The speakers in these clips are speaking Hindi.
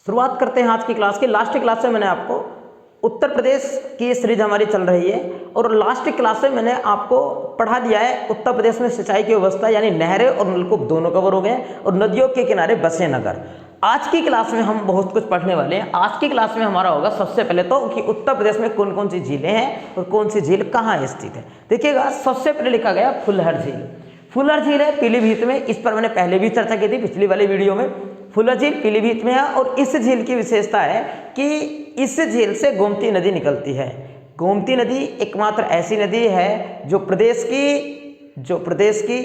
शुरुआत करते हैं आज की क्लास की। लास्ट क्लास में मैंने आपको उत्तर प्रदेश की ये सीरीज हमारी चल रही है और लास्ट क्लास में मैंने आपको पढ़ा दिया है उत्तर प्रदेश में सिंचाई की व्यवस्था, यानी नहरें और नलकूप दोनों कवर हो गए और नदियों के किनारे बसे नगर। आज की क्लास में हम बहुत कुछ पढ़ने वाले हैं। आज की क्लास में हमारा होगा सबसे पहले तो कि उत्तर प्रदेश में कौन कौन सी झीलें हैं और कौन सी झील कहाँ स्थित है। देखिएगा, सबसे पहले लिखा गया फुलहर झील। फुलहर झील है पीलीभीत में। इस पर मैंने पहले भी चर्चा की थी पिछली वाली वीडियो में। फुलहर झील पीलीभीत में है और इस झील की विशेषता है कि इस झील से गोमती नदी निकलती है। गोमती नदी एकमात्र ऐसी नदी है जो प्रदेश की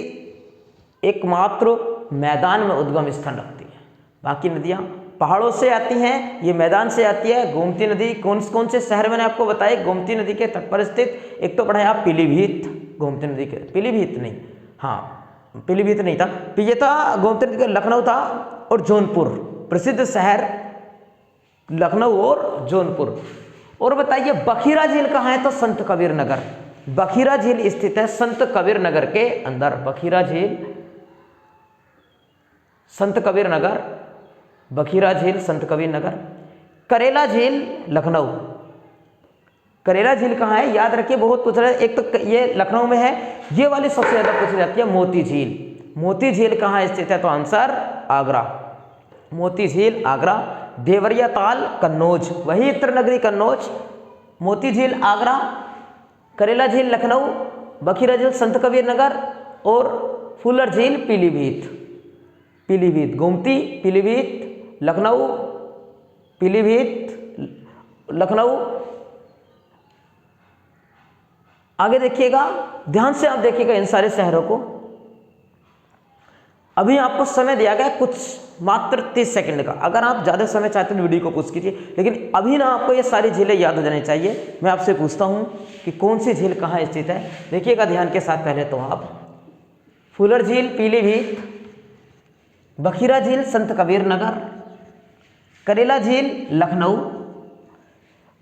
एकमात्र मैदान में उद्गम स्थान रखती है। बाकी नदियाँ पहाड़ों से आती हैं, ये मैदान से आती है। गोमती नदी कौन कौन से शहर मैंने आपको बताए गोमती नदी के तट पर स्थित। एक तो पढ़ा है आप पीलीभीत, गोमती नदी के पीलीभीत नहीं, हाँ पीलीभीत नहीं था, ये था गोमती नदी का लखनऊ था और जौनपुर, प्रसिद्ध शहर लखनऊ और जौनपुर। और बताइए बखीरा झील कहाँ है, तो संत कबीर नगर। बखीरा झील स्थित है संत कबीर नगर के अंदर। बखीरा झील संत कबीर नगर, बखीरा झील संत कबीर नगर। करेला झील लखनऊ। करेला झील कहाँ है, याद रखिए, बहुत पूछ रहे हैं। एक तो ये लखनऊ में है, ये वाली सबसे ज्यादा पूछी जाती है मोती झील। मोती झील कहाँ स्थित है, तो आंसर आगरा। मोती झील आगरा। देवरिया ताल कन्नौज, वही इत्र नगरी कन्नौज। मोती झील आगरा, करेला झील लखनऊ, बखीरा झील संत कबीर नगर और फुलहर झील पीलीभीत। पीलीभीत, गोमती पीलीभीत, लखनऊ पीलीभीत, लखनऊ। आगे देखिएगा, ध्यान से आप देखिएगा इन सारे शहरों को। अभी आपको समय दिया गया कुछ मात्र 30 सेकंड का। अगर आप ज़्यादा समय चाहते हैं वीडियो को पूछ कीजिए, लेकिन अभी ना आपको ये सारी झीलें याद हो जानी चाहिए। मैं आपसे पूछता हूँ कि कौन सी झील कहाँ स्थित है। देखिएगा ध्यान के साथ। पहले तो आप फुलहर झील पीलीभीत, बखीरा झील संत कबीर नगर, करेला झील लखनऊ,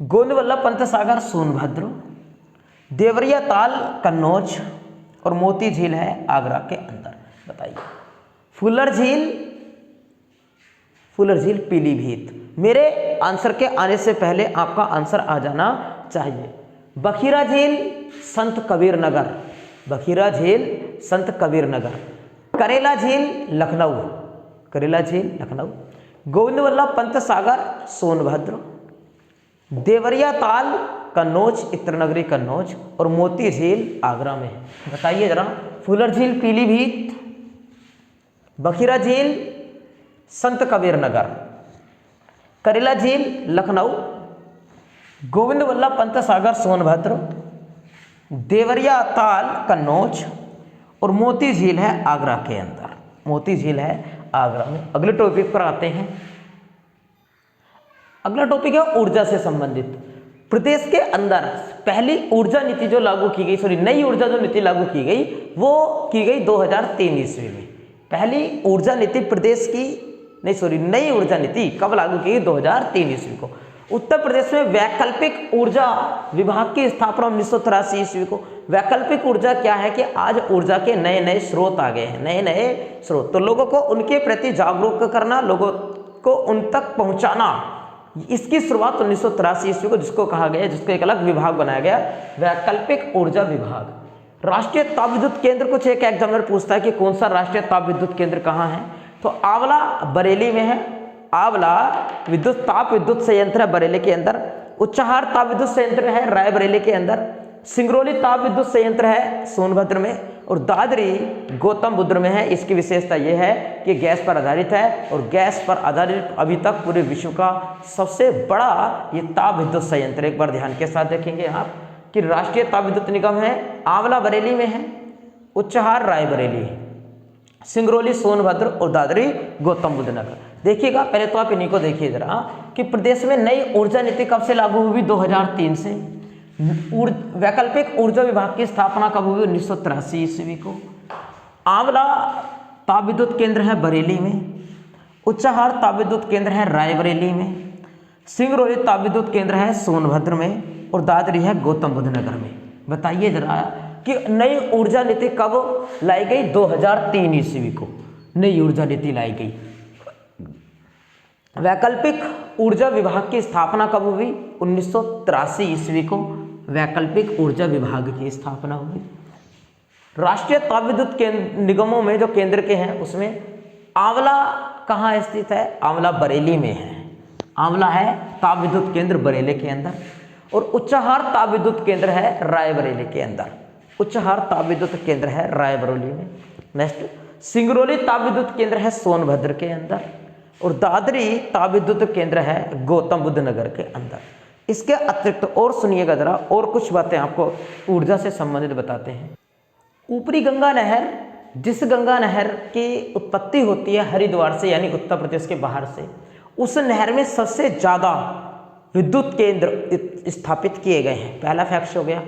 गोविंद पंत सागर सोनभद्र, देवरिया ताल कन्नौज और मोती झील है आगरा के अंदर। बताइए फुलहर झील पीलीभीत। मेरे आंसर के आने से पहले आपका आंसर आ जाना चाहिए। बखीरा झील संत कबीर नगर, बखीरा झील संत कबीर नगर। करेला झील लखनऊ, करेला झील लखनऊ। गोविंद वल्लभ पंत सागर सोनभद्र, देवरिया ताल कन्नौज इत्र नगरी कन्नौज और मोती झील आगरा में है। बताइए जरा, फुलहर झील पीलीभीत, बखीरा झील संत कबीर नगर, करेला झील लखनऊ, गोविंद वल्लभ पंत सागर सोनभद्र, देवरिया ताल कन्नौज और मोती झील है आगरा के अंदर। मोती झील है आगरा में। अगले टॉपिक पर आते हैं। अगला टॉपिक है ऊर्जा से संबंधित। प्रदेश के अंदर पहली ऊर्जा नीति जो लागू की गई, नई ऊर्जा जो नीति लागू की गई वो की गई 2003 ईस्वी में। पहली ऊर्जा नीति प्रदेश की नई ऊर्जा नीति कब लागू की गई, 2003 ईस्वी को। उत्तर प्रदेश में वैकल्पिक ऊर्जा विभाग की स्थापना 1983 ईस्वी को। वैकल्पिक ऊर्जा क्या है कि आज ऊर्जा के नए नए स्रोत आ गए हैं, नए नए स्रोत। तो लोगों को उनके प्रति जागरूक करना, लोगों को उन तक पहुंचाना, इसकी शुरुआत 1983 ईस्वी को जिसको कहा गया, जिसको एक अलग विभाग बनाया गया, वैकल्पिक ऊर्जा विभाग। राष्ट्रीय ताप विद्युत केंद्र, कुछ एक एग्जामिनर पूछता है कि कौन सा राष्ट्रीय ताप विद्युत केंद्र कहाँ है, तो आंवला बरेली में है। आंवला ताप विद्युत संयंत्र है बरेली के अंदर। उच्चहार ताप विद्युत संयंत्र है रायबरेली के अंदर। सिंगरौली ताप विद्युत संयंत्र है सोनभद्र में और दादरी गौतम बुद्ध में है। इसकी विशेषता यह है कि गैस पर आधारित है और गैस पर आधारित अभी तक पूरे विश्व का सबसे बड़ा ये ताप विद्युत संयंत्र। एक बार ध्यान के साथ देखेंगे आप कि राष्ट्रीय ताप विद्युत निगम है, आंवला बरेली में है, उच्चहार रायबरेली, सिंगरौली सोनभद्र और दादरी गौतम बुद्ध नगर। देखिएगा, पहले तो आप इन्हीं को देखिए जरा कि प्रदेश में नई ऊर्जा नीति कब से लागू हुई, 2003 से। वैकल्पिक ऊर्जा विभाग की स्थापना कब हुई, 1983 ईस्वी को। आंवला ताप विद्युत केंद्र है बरेली में, उच्चहार ताप विद्युत केंद्र है रायबरेली में, सिंगरौली ताप विद्युत केंद्र है सोनभद्र में और दादरी है गौतम बुद्ध नगर में। बताइए जरा कि नई ऊर्जा नीति कब लाई गई, 2003 ईस्वी को नई ऊर्जा नीति लाई गई। वैकल्पिक ऊर्जा विभाग की स्थापना कब हुई? 1983 ईस्वी को वैकल्पिक ऊर्जा विभाग की स्थापना हुई। राष्ट्रीय ताप विद्युत निगमों में जो केंद्र के हैं उसमें आंवला कहाँ स्थित है? आंवला बरेली में है। आंवला है ताप विद्युत केंद्र बरेली के अंदर, और उच्चहार ताप विद्युत केंद्र है रायबरेली के अंदर। उच्चहार ताप विद्युत केंद्र है रायबरेली में। नेक्स्ट, सिंगरौली ताप विद्युत केंद्र है सोनभद्र के अंदर, और दादरी ताप विद्युत केंद्र है गौतम बुद्ध नगर के अंदर। इसके अतिरिक्त और सुनिएगा जरा, और कुछ बातें आपको ऊर्जा से संबंधित बताते हैं। ऊपरी गंगा नहर, जिस गंगा नहर की उत्पत्ति होती है हरिद्वार से यानी उत्तर प्रदेश के बाहर से, उस नहर में सबसे ज़्यादा विद्युत केंद्र स्थापित किए गए हैं। पहला फैक्ट हो गया।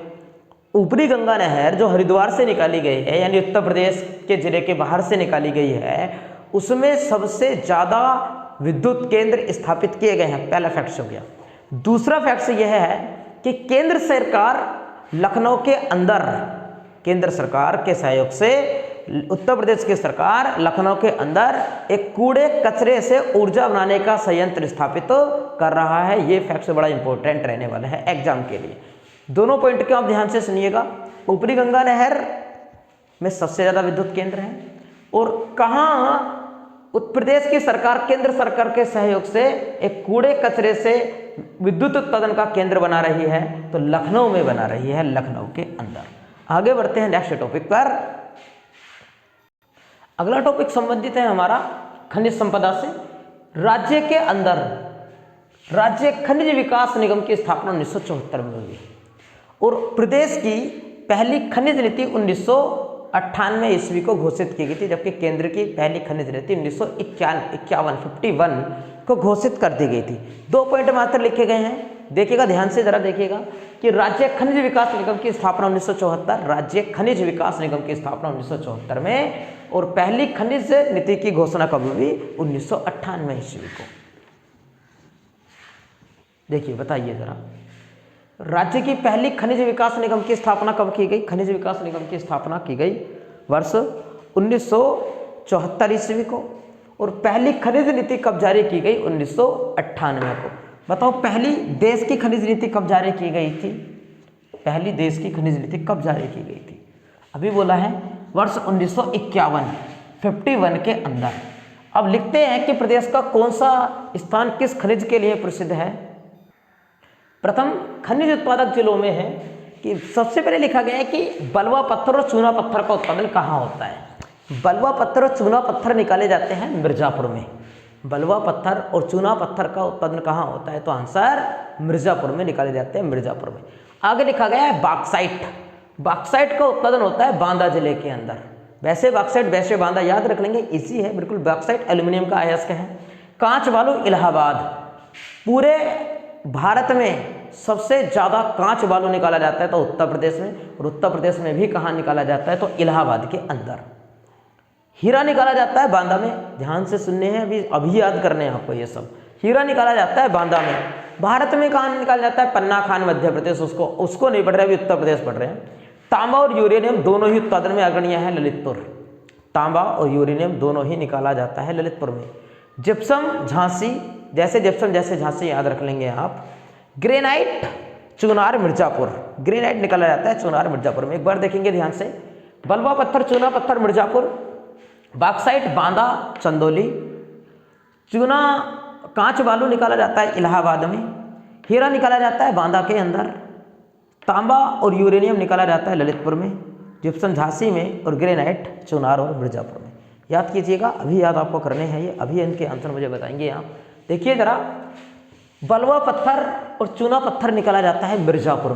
ऊपरी गंगा नहर जो हरिद्वार से निकाली गई है यानी उत्तर प्रदेश के जिले के बाहर से निकाली गई है, उसमें सबसे ज़्यादा विद्युत केंद्र स्थापित किए गए हैं। पहला फैक्ट हो गया। दूसरा फैक्ट यह है कि केंद्र सरकार लखनऊ के अंदर, केंद्र सरकार के सहयोग से उत्तर प्रदेश की सरकार लखनऊ के अंदर एक कूड़े कचरे से ऊर्जा बनाने का संयंत्र स्थापित कर रहा है। ये फैक्ट बड़ा इंपॉर्टेंट रहने वाला है एग्जाम के लिए। दोनों पॉइंट को आप ध्यान से सुनिएगा। ऊपरी गंगा नहर में सबसे ज़्यादा विद्युत केंद्र हैं, और कहाँ उत्तर प्रदेश की सरकार केंद्र सरकार के सहयोग से एक कूड़े कचरे से विद्युत उत्पादन का केंद्र बना रही है, तो लखनऊ में बना रही है, लखनऊ के अंदर। आगे बढ़ते हैं नेक्स्ट टॉपिक पर। अगला टॉपिक संबंधित है हमारा खनिज संपदा से। राज्य के अंदर राज्य खनिज विकास निगम की स्थापना 1974 में हुई, और प्रदेश की पहली खनिज नीति 1998 ईस्वी को घोषित की गई थी, जबकि केंद्र की पहली खनिज नीति 1951 को घोषित कर दी गई थी। 2 पॉइंट मात्र लिखे गए हैं, देखिएगा ध्यान से जरा देखिएगा कि राज्य खनिज विकास निगम की स्थापना 1974, राज्य खनिज विकास निगम की स्थापना 1974 में, और पहली खनिज नीति की घोषणा कब हुई? 1998 ईस्वी को। देखिए बताइए जरा, राज्य की पहली खनिज विकास निगम की स्थापना कब की गई? खनिज विकास निगम की स्थापना की गई वर्ष 1974 ईस्वी को, और पहली खनिज नीति कब जारी की गई? 1998 को। बताओ पहली देश की खनिज नीति कब जारी की गई थी? पहली देश की खनिज नीति कब जारी की गई थी? अभी बोला है वर्ष 1951 के अंदर। अब लिखते हैं कि प्रदेश का कौन सा स्थान किस खनिज के लिए प्रसिद्ध है? प्रथम खनिज उत्पादक जिलों में है कि सबसे पहले लिखा गया है कि बलुआ पत्थर और चूना पत्थर का उत्पादन कहाँ होता है? बलुआ पत्थर और चूना पत्थर निकाले जाते हैं मिर्जापुर में। बलुआ पत्थर और चूना पत्थर का उत्पादन कहाँ होता है? तो आंसर मिर्जापुर में निकाले जाते हैं, मिर्जापुर में। आगे लिखा गया है बॉक्साइट। बॉक्साइट का उत्पादन होता है बांदा जिले के अंदर। वैसे बॉक्साइट वैसे बांदा याद रख लेंगे, इजी है बिल्कुल। बॉक्साइट एल्यूमिनियम का अयस्क है। कांच बालू इलाहाबाद। पूरे भारत में सबसे ज़्यादा कांच बालू निकाला जाता है तो उत्तर प्रदेश में, और उत्तर प्रदेश में भी कहाँ निकाला जाता है? तो इलाहाबाद के अंदर। हीरा निकाला जाता है बांदा में। ध्यान से सुनने हैं, अभी याद करने हैं आपको ये सब। हीरा निकाला जाता है बांदा में। भारत में कहाँ निकाला जाता है? पन्ना खान मध्य प्रदेश। उसको नहीं पढ़ रहे, अभी उत्तर प्रदेश पढ़ रहे हैं। तांबा और यूरेनियम दोनों ही उत्पादन में अग्रणी है ललितपुर। तांबा और यूरेनियम दोनों ही निकाला जाता है ललितपुर में। जिप्सम झांसी, जैसे झांसी याद रख लेंगे आप। ग्रेनाइट चुनार मिर्जापुर। ग्रेनाइट निकाला जाता है चुनार मिर्जापुर में। एक बार देखेंगे ध्यान से। बलुआ पत्थर चूना पत्थर मिर्जापुर। बॉक्साइट बांदा चंदौली। चूना कांच बालू निकाला जाता है इलाहाबाद में। हीरा निकाला जाता है बांदा के अंदर। तांबा और यूरेनियम निकाला जाता है ललितपुर में। जिप्सम झांसी में, और ग्रेनाइट चुनार और मिर्जापुर में। याद कीजिएगा, अभी याद आपको करने हैं ये, अभी इनके आंसर मुझे बताएंगे आप। देखिए जरा, बलुआ पत्थर और चूना पत्थर निकाला जाता है मिर्जापुर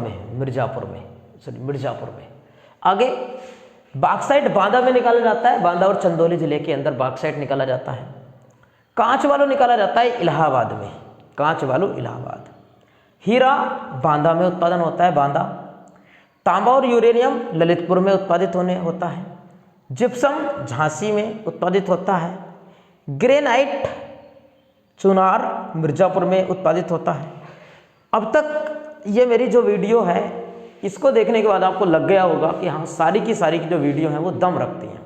में। आगे बॉक्साइट बांदा में निकाला जाता है, बांदा और चंदौली जिले के अंदर बॉक्साइट निकाला जाता है। कांच बालू निकाला जाता है इलाहाबाद में, कांच बालू इलाहाबाद। हीरा बांदा में उत्पादन होता है, बांदा। तांबा और यूरेनियम ललितपुर में उत्पादित होता है। जिप्सम झांसी में उत्पादित होता है। ग्रेनाइट चुनार मिर्जापुर में उत्पादित होता है। अब तक ये मेरी जो वीडियो है, इसको देखने के बाद आपको लग गया होगा कि हाँ, सारी की जो वीडियो हैं वो दम रखती हैं।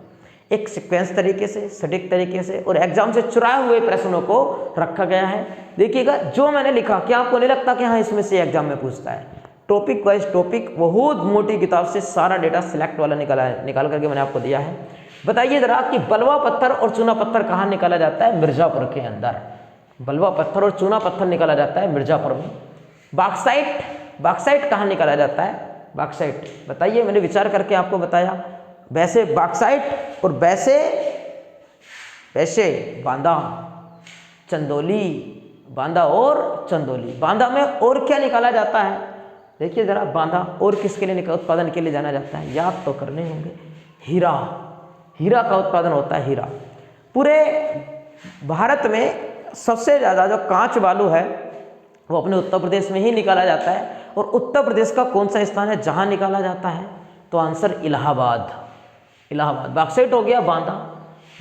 एक सीक्वेंस तरीके से, सटीक तरीके से और एग्जाम से चुराए हुए प्रश्नों को रखा गया है। देखिएगा जो मैंने लिखा, क्या आपको नहीं लगता कि हाँ इसमें से एग्जाम में पूछता है? टॉपिक वाइज टॉपिक बहुत मोटी किताब से सारा डेटा सिलेक्ट वाला निकाल करके मैंने आपको दिया है। बताइए जरा कि बलवा पत्थर और चूना पत्थर कहाँ निकाला जाता है? मिर्जापुर के अंदर। बलवा पत्थर और चूना पत्थर निकाला जाता है मिर्जापुर में। बॉक्साइट कहाँ निकाला जाता है? बॉक्साइट बताइए, मैंने विचार करके आपको बताया। वैसे बॉक्साइट और वैसे बांदा, चंदौली, बांदा और चंदौली। बांदा में और क्या निकाला जाता है? देखिए जरा, बांदा और किसके लिए उत्पादन के लिए जाना जाता है? याद तो करने होंगे। हीरा का उत्पादन होता है। हीरा पूरे भारत में सबसे ज़्यादा जो कांच बालू है वो अपने उत्तर प्रदेश में ही निकाला जाता है। और उत्तर प्रदेश का कौन सा स्थान है जहाँ निकाला जाता है? तो आंसर इलाहाबाद। बॉक्साइट हो गया बांदा,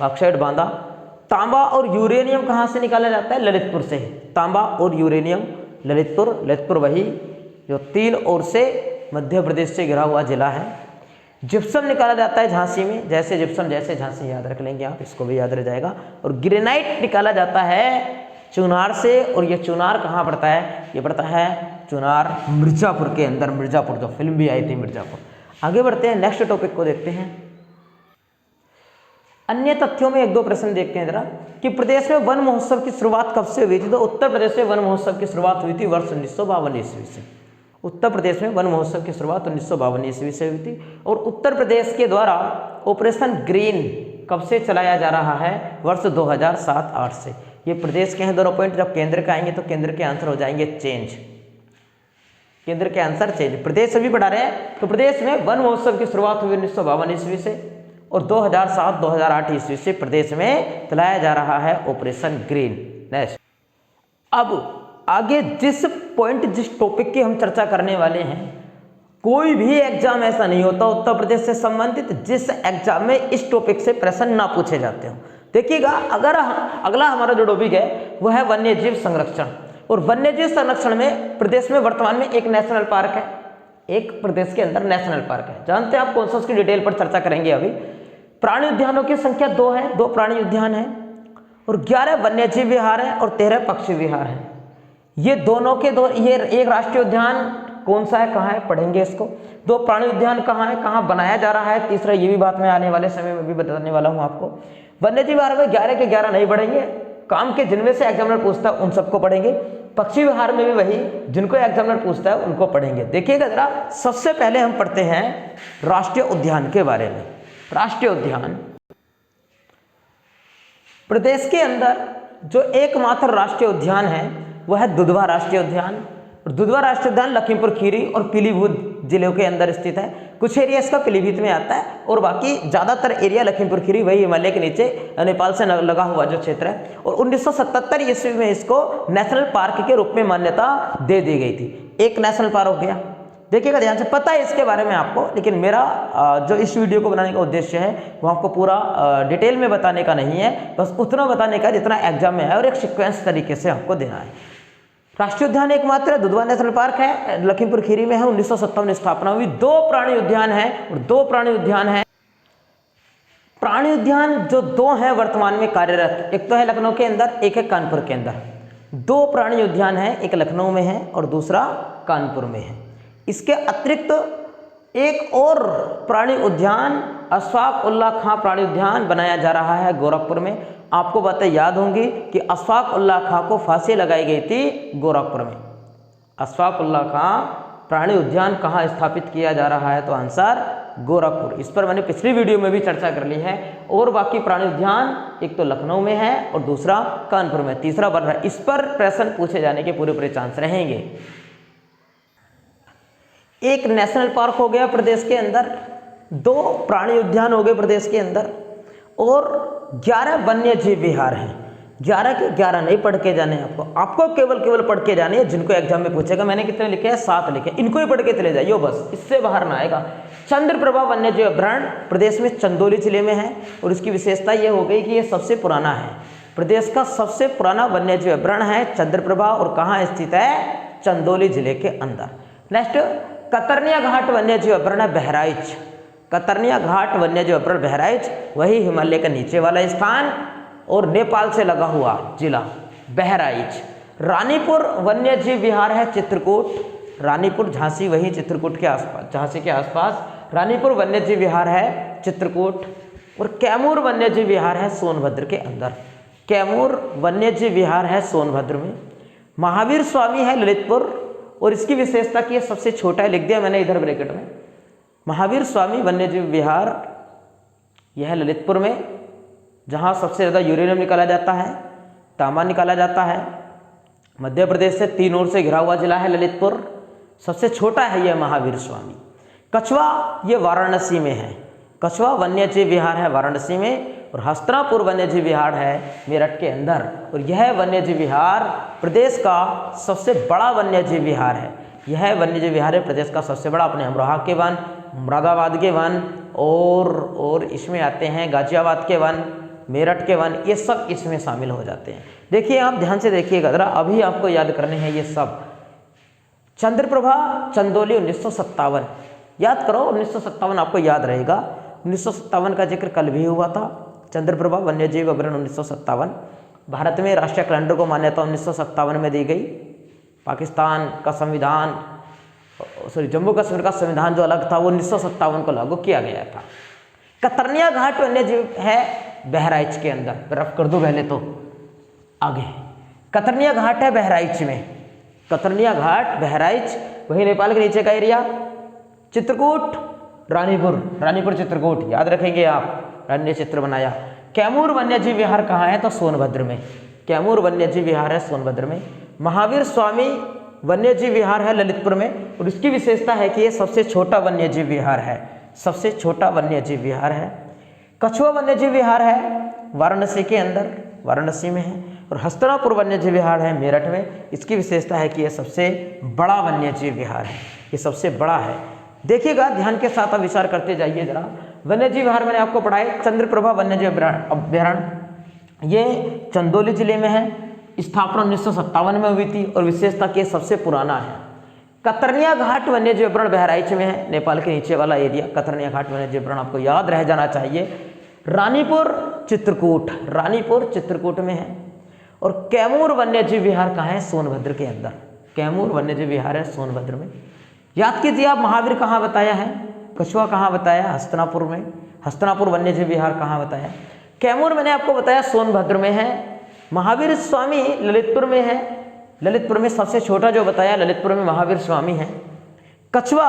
बॉक्साइट बांदा। तांबा और यूरेनियम कहाँ से निकाला जाता है? ललितपुर से। तांबा और यूरेनियम ललितपुर वही जो 3 ओर से मध्य प्रदेश से घिरा हुआ जिला है। जिप्सम निकाला जाता है झांसी में, जैसे जिप्सम जैसे झांसी, याद रख लेंगे आप, इसको भी याद रह जाएगा। और ग्रेनाइट निकाला जाता है चुनार से, और ये चुनार कहाँ पड़ता है? ये पड़ता है चुनार मिर्जापुर के अंदर। मिर्जापुर जो फिल्म भी आई थी मिर्जापुर। आगे बढ़ते हैं, नेक्स्ट टॉपिक को देखते हैं। अन्य तथ्यों में 1-2 प्रश्न देखते हैं जरा कि प्रदेश में वन महोत्सव की शुरुआत कब से हुई थी? तो उत्तर प्रदेश में वन महोत्सव की शुरुआत हुई थी वर्ष 1952 ईस्वी से। उत्तर प्रदेश में वन महोत्सव की शुरुआत 1952 ईस्वी से हुई थी। और उत्तर प्रदेश के द्वारा ऑपरेशन ग्रीन कब से चलाया जा रहा है? वर्ष 2007-8 से। ये प्रदेश के हैं दोनों पॉइंट। जब केंद्र का आएंगे तो केंद्र के आंसर हो जाएंगे चेंज। केंद्र के आंसर चेंज। प्रदेश अभी बढ़ा रहे हैं तो प्रदेश में वन महोत्सव की शुरुआत हुई 1952 ईस्वी से और 2007-2008 ईस्वी से प्रदेश में चलाया जा रहा है ऑपरेशन ग्रीन। नेक्स्ट, अब आगे जिस टॉपिक की हम चर्चा करने वाले हैं, कोई भी एग्जाम ऐसा नहीं होता उत्तर प्रदेश से संबंधित जिस एग्जाम में इस टॉपिक से प्रश्न ना पूछे जाते हो। देखिएगा, अगर अगला हमारा जो टॉपिक है वो है वन्यजीव संरक्षण। और वन्यजीव संरक्षण में प्रदेश में वर्तमान में एक नेशनल पार्क है, एक प्रदेश के अंदर नेशनल पार्क है। जानते हैं आप कौन सा? उसकी डिटेल पर चर्चा करेंगे अभी। प्राणी उद्यानों की संख्या 2 है, 2 प्राणी उद्यान है और 11 वन्यजीव विहार है और 13 पक्षी विहार है। ये दोनों के दो, ये एक राष्ट्रीय उद्यान कौन सा है, कहाँ है, पढ़ेंगे इसको। 2 प्राणी उद्यान कहाँ है, कहाँ बनाया जा रहा है, तीसरा ये भी बात मैं आने वाले समय में भी बताने वाला हूँ आपको। वन्यजीव विहार में 11 के 11 नहीं पढ़ेंगे, काम के जिनमें से एग्जामिनर पूछता है उन सबको पढ़ेंगे। पक्षी विहार में भी वही, जिनको एग्जामिनर पूछता है उनको पढ़ेंगे। देखिएगा जरा, सबसे पहले हम पढ़ते हैं राष्ट्रीय उद्यान के बारे में। राष्ट्रीय उद्यान, प्रदेश के अंदर जो एकमात्र राष्ट्रीय उद्यान है वह है दुधवा राष्ट्रीय उद्यान। और दुधवा राष्ट्रीय उद्यान लखीमपुर खीरी और पीलीभीत जिलों के अंदर स्थित है। कुछ एरिया इसका पीलीभीत में आता है और बाकी ज़्यादातर एरिया लखीमपुर खीरी, वही हिमालय के नीचे नेपाल से लगा हुआ जो क्षेत्र है। और 1977 ईस्वी में इसको नेशनल पार्क के रूप में मान्यता दे दी गई थी। एक नेशनल पार्क हो गया। देखिएगा ध्यान से, पता है इसके बारे में आपको, लेकिन मेरा जो इस वीडियो को बनाने का उद्देश्य है वो आपको पूरा डिटेल में बताने का नहीं है, बस उतना बताने का जितना एग्जाम में है और एक सीक्वेंस तरीके से आपको देना है। राष्ट्रीय उद्यान एकमात्र दुधवा नेशनल पार्क है, लखीमपुर खीरी में है। 1957 में स्थापना हुई। 2 प्राणी उद्यान है और 2 प्राणी उद्यान है। प्राणी उद्यान जो 2 हैं वर्तमान में कार्यरत, एक तो है लखनऊ के अंदर, एक है कानपुर के अंदर। 2 प्राणी उद्यान है, एक लखनऊ में है और दूसरा कानपुर में है। इसके अतिरिक्त एक और प्राणी उद्यान अशफाक उल्लाह खां प्राणी उद्यान बनाया जा रहा है गोरखपुर में। आपको बातें याद होंगी कि अशफाक उल्लाह खां को फांसी लगाई गई थी गोरखपुर में। अशफाक उल्लाह खां प्राणी उद्यान कहाँ स्थापित किया जा रहा है? तो आंसर गोरखपुर। इस पर मैंने पिछली वीडियो में भी चर्चा कर ली है। और बाकी प्राणी उद्यान एक तो लखनऊ में है और दूसरा कानपुर में, तीसरा बन रहा है। इस पर प्रश्न पूछे जाने के पूरे चांस रहेंगे। एक नेशनल पार्क हो गया प्रदेश के अंदर, 2 प्राणी उद्यान हो गए प्रदेश के अंदर और 11 वन्य जीव विहार हैं। 11 के 11 नहीं पढ़ के जाने आपको केवल पढ़ के जाने हैं जिनको एग्जाम में पूछेगा। मैंने कितने लिखे हैं? 7 लिखे। इनको ही पढ़ के चले जाइए बस, इससे बाहर ना आएगा। चंद्रप्रभा वन्य जीव अभयारण्य प्रदेश में चंदौली जिले में है और इसकी विशेषता ये हो गई कि ये सबसे पुराना है। प्रदेश का सबसे पुराना वन्य जीव अभयारण्य है चंद्रप्रभा और कहाँ स्थित है? चंदौली जिले के अंदर। नेक्स्ट, कतरनिया घाट वन्य जीव अभयारण्य बहराइच। कतरनिया घाट वन्यजीव अभयारण्य बहराइच वही हिमालय का नीचे वाला स्थान और नेपाल से लगा हुआ जिला बहराइच। रानीपुर वन्यजीव विहार है चित्रकूट, रानीपुर झांसी वही चित्रकूट के आसपास, झांसी के आसपास रानीपुर वन्यजीव विहार है चित्रकूट। और कैमूर वन्यजीव विहार है सोनभद्र के अंदर, कैमूर वन्यजीव विहार है सोनभद्र में। महावीर स्वामी है ललितपुर और इसकी विशेषता की सबसे छोटा है, लिख दिया मैंने इधर ब्रैकेट में। महावीर स्वामी वन्यजीव विहार यह है ललितपुर में, जहाँ सबसे ज़्यादा यूरेनियम निकाला जाता है, तांबा निकाला जाता है। मध्य प्रदेश से 3 ओर से घिरा हुआ जिला है ललितपुर, सबसे छोटा है यह महावीर स्वामी। कछवा ये वाराणसी में है, कछवा वन्यजीव विहार है वाराणसी में। और हस्तिनापुर वन्यजीव विहार है मेरठ के अंदर। और यह वन्यजीव विहार प्रदेश का सबसे बड़ा वन्यजीव विहार है, यह वन्यजीव विहार है प्रदेश का सबसे बड़ा। अपने अमरोहा के वन, मुरादाबाद के वन और इसमें आते हैं गाजियाबाद के वन, मेरठ के वन, ये सब इसमें शामिल हो जाते हैं। देखिए आप ध्यान से देखिएगा जरा, अभी आपको याद करने हैं ये सब। चंद्रप्रभा चंदौली 1957, याद करो 1957 आपको याद रहेगा। 1957 का जिक्र कल भी हुआ था। चंद्रप्रभा वन्यजीव अभयारण्य 1957, भारत में राष्ट्रीय कैलेंडर को मान्यता 1957 में दी गई। पाकिस्तान का संविधान, जम्मू कश्मीर का संविधान जो अलग था वो 1957 को लागू किया गया था। कतरनिया घाट वन्यजीव है बहराइच के अंदर, रफ कर दो पहले तो आगे। कतरनिया घाट है बहराइच में, कतरनिया घाट बहराइच वही नेपाल के नीचे का एरिया। चित्रकूट रानीपुर, रानीपुर चित्रकूट याद रखेंगे आप, अन्य चित्र बनाया। कैमूर वन्यजीव विहार कहाँ है तो सोनभद्र में, कैमूर वन्यजीव विहार है सोनभद्र में। महावीर स्वामी वन्यजीव विहार है ललितपुर में और इसकी विशेषता है कि ये सबसे छोटा वन्यजीव विहार है, सबसे छोटा वन्यजीव विहार है। कछुआ वन्यजीव विहार है वाराणसी के अंदर, वाराणसी में है। और हस्तिनापुर वन्यजीव विहार है मेरठ में, इसकी विशेषता है कि यह सबसे बड़ा वन्यजीव विहार है, ये सबसे बड़ा है। देखिएगा ध्यान के साथ आप विचार करते जाइए जरा। वन्यजीव विहार मैंने आपको पढ़ाए, चंद्रप्रभा वन्यजीव अभयारण्य ये चंदौली जिले में है, स्थापना 1957 में हुई थी और विशेषता के सबसे पुराना है। कतरनिया घाट वन्यजीव अभयारण्य बहराइच में है, नेपाल के नीचे वाला एरिया। कतरनिया घाट वन्यजीव अभयारण्य आपको याद रह जाना चाहिए। रानीपुर चित्रकूट, रानीपुर चित्रकूट में है। और कैमूर वन्यजीव विहार कहाँ है सोनभद्र के अंदर, कैमूर वन्यजीव विहार है सोनभद्र में। याद कीजिए आप, महावीर कहाँ बताया है, कछुआ कहाँ बताया, हस्तिनापुर में। हस्तिनापुर वन्यजीव विहार कहाँ बताया, कैमूर मैंने आपको बताया सोनभद्र में है। महावीर स्वामी ललितपुर में है, ललितपुर में सबसे छोटा जो बताया ललितपुर में महावीर स्वामी है। कछुआ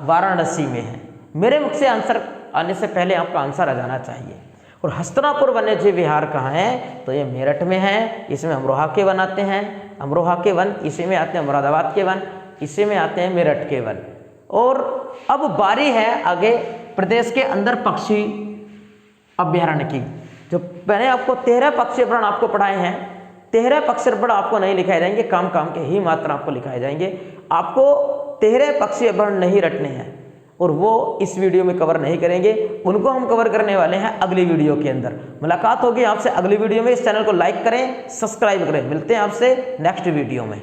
वाराणसी में है। मेरे मुख से आंसर आने से पहले आपका आंसर आ जाना चाहिए। और हस्तिनापुर वन्यजीव विहार कहाँ है तो ये मेरठ में है, इसमें अमरोहा के वन आते हैं, अमरोहा के वन, इसी में आते हैं मुरादाबाद के वन, इसी में आते हैं मेरठ के वन। और अब बारी है आगे प्रदेश के अंदर पक्षी अभ्यारण्य की। जो मैंने आपको 13 पक्षी अभ्यारण्य आपको पढ़ाए हैं, 13 पक्षी अभ्यारण्य आपको नहीं लिखाए जाएंगे, काम काम के ही मात्र आपको लिखाए जाएंगे। आपको 13 पक्षी अभ्यारण्य नहीं रटने हैं और वो इस वीडियो में कवर नहीं करेंगे, उनको हम कवर करने वाले हैं अगली वीडियो के अंदर। मुलाकात होगी आपसे अगली वीडियो में। इस चैनल को लाइक करें, सब्सक्राइब करें। मिलते हैं आपसे नेक्स्ट वीडियो में।